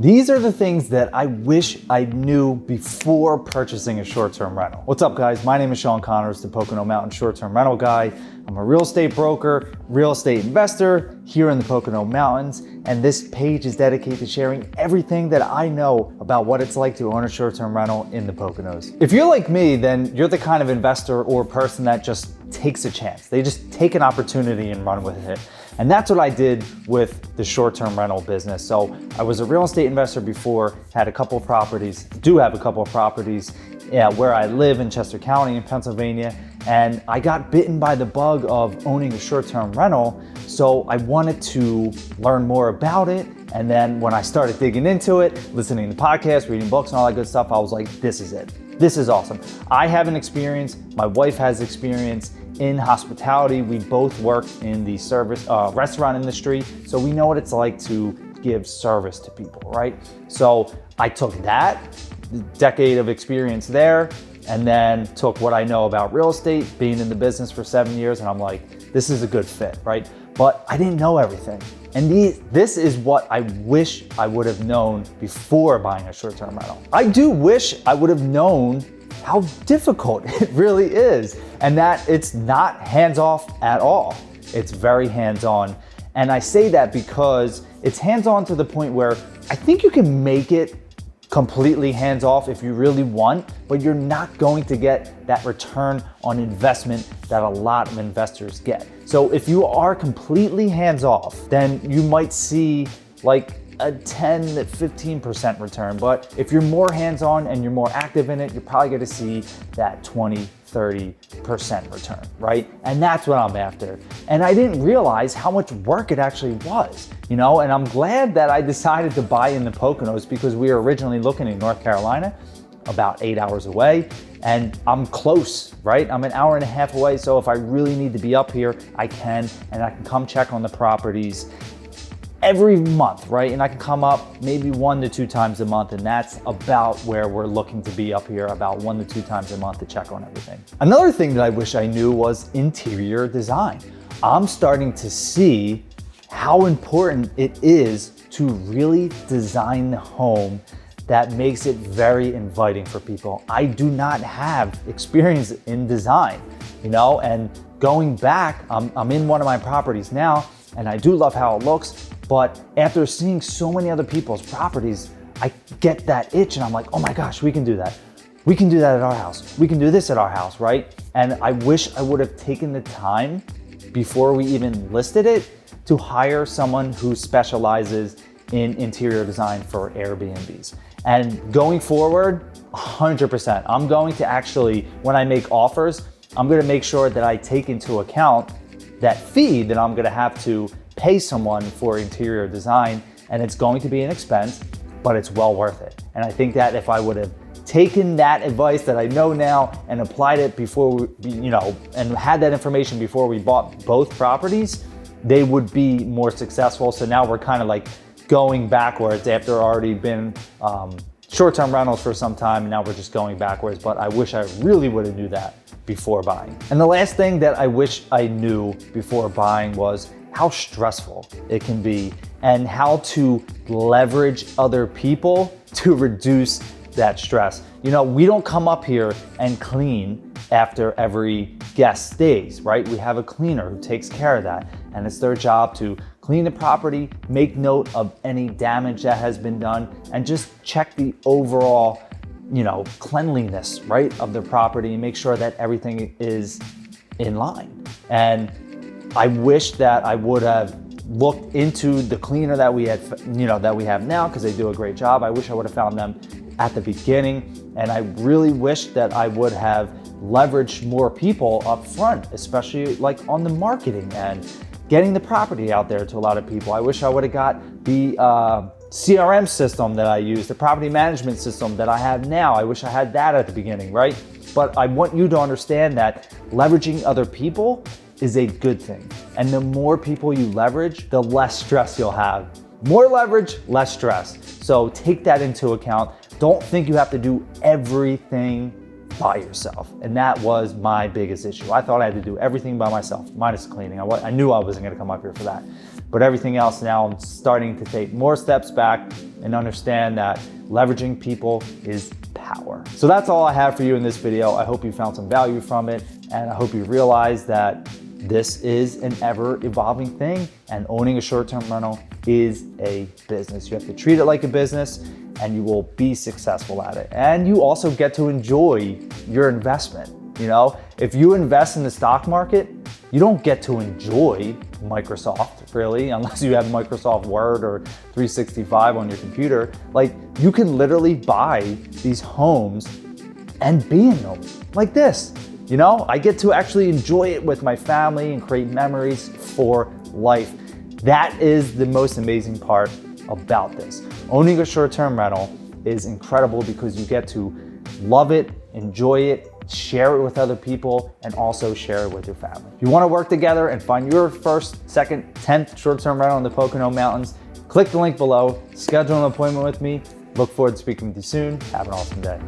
These are the things that I wish I knew before purchasing a short-term rental. What's up, guys? My name is Shawn Connors, the Pocono Mountain short-term rental guy. I'm a real estate broker, real estate investor here in the Pocono Mountains, and this page is dedicated to sharing everything that I know about what it's like to own a short-term rental in the Poconos. If you're like me, then you're the kind of investor or person that just takes a chance. They just take an opportunity and run with it. And that's what I did with the short-term rental business. So I was a real estate investor before, had a couple of properties, do have a couple of properties where I live in Chester County in Pennsylvania. And I got bitten by the bug of owning a short-term rental. So I wanted to learn more about it. And then when I started digging into it, listening to podcasts, reading books and all that good stuff, I was like, this is it. This is awesome. I have an experience, my wife has experience in hospitality. We both work in the service restaurant industry, so we know what it's like to give service to people, right? So I took that decade of experience there and then took what I know about real estate, being in the business for 7 years, and I'm like, this is a good fit, right? But I didn't know everything. And this is what I wish I would have known before buying a short-term rental. I do wish I would have known how difficult it really is, and that it's not hands-off at all. It's very hands-on. And I say that because it's hands-on to the point where I think you can make it completely hands-off if you really want, but you're not going to get that return on investment that a lot of investors get. So if you are completely hands-off, then you might see like a 10 to 15% return. But if you're more hands-on and you're more active in it, you're probably gonna see that 20, 30% return, right? And that's what I'm after. And I didn't realize how much work it actually was, and I'm glad that I decided to buy in the Poconos because we were originally looking in North Carolina, about 8 hours away, and I'm close, right? I'm an hour and a half away, so if I really need to be up here, I can, and I can come check on the properties every month, right? And I can come up maybe 1 to 2 times a month, and that's about where we're looking to be up here, about 1 to 2 times a month to check on everything. Another thing that I wish I knew was interior design. I'm starting to see how important it is to really design the home that makes it very inviting for people. I do not have experience in design, and going back, I'm in one of my properties now, and I do love how it looks, but after seeing so many other people's properties, I get that itch and I'm like, oh my gosh, we can do that. We can do that at our house. We can do this at our house, right? And I wish I would have taken the time before we even listed it to hire someone who specializes in interior design for Airbnbs. And going forward, 100%, I'm going to actually, when I make offers, I'm gonna make sure that I take into account that fee that I'm gonna have to pay someone for interior design, and it's going to be an expense, but it's well worth it. And I think that if I would have taken that advice that I know now and applied it before and had that information before we bought both properties, they would be more successful. So now we're kind of like going backwards after already been short-term rentals for some time, and now we're just going backwards. But I wish I really would have knew that before buying. And the last thing that I wish I knew before buying was how stressful it can be and how to leverage other people to reduce that stress. We don't come up here and clean after every guest stays, right? We have a cleaner who takes care of that, and it's their job to clean the property, make note of any damage that has been done, and just check the overall cleanliness, right, of the property and make sure that everything is in line. And I wish that I would have looked into the cleaner that we had, that we have now, because they do a great job. I wish I would have found them at the beginning, and I really wish that I would have leveraged more people up front, especially like on the marketing and getting the property out there to a lot of people. I wish I would have got the CRM system that I use, the property management system that I have now. I wish I had that at the beginning, right? But I want you to understand that leveraging other people is a good thing. And the more people you leverage, the less stress you'll have. More leverage, less stress. So take that into account. Don't think you have to do everything by yourself. And that was my biggest issue. I thought I had to do everything by myself, minus cleaning. I knew I wasn't gonna come up here for that. but everything else now I'm starting to take more steps back and understand that leveraging people is power. So that's all I have for you in this video. I hope you found some value from it, and I hope you realize that this is an ever evolving thing, and owning a short-term rental is a business. You have to treat it like a business and you will be successful at it. And you also get to enjoy your investment. You know, if you invest in the stock market, you don't get to enjoy Microsoft really, unless you have Microsoft Word or 365 on your computer. Like, you can literally buy these homes and be in them like this. You know, I get to actually enjoy it with my family and create memories for life. That is the most amazing part about this. Owning a short-term rental is incredible because you get to love it, enjoy it, share it with other people, and also share it with your family. If you want to work together and find your first, second, 10th short-term rental in the Pocono Mountains, click the link below, schedule an appointment with me. Look forward to speaking with you soon. Have an awesome day.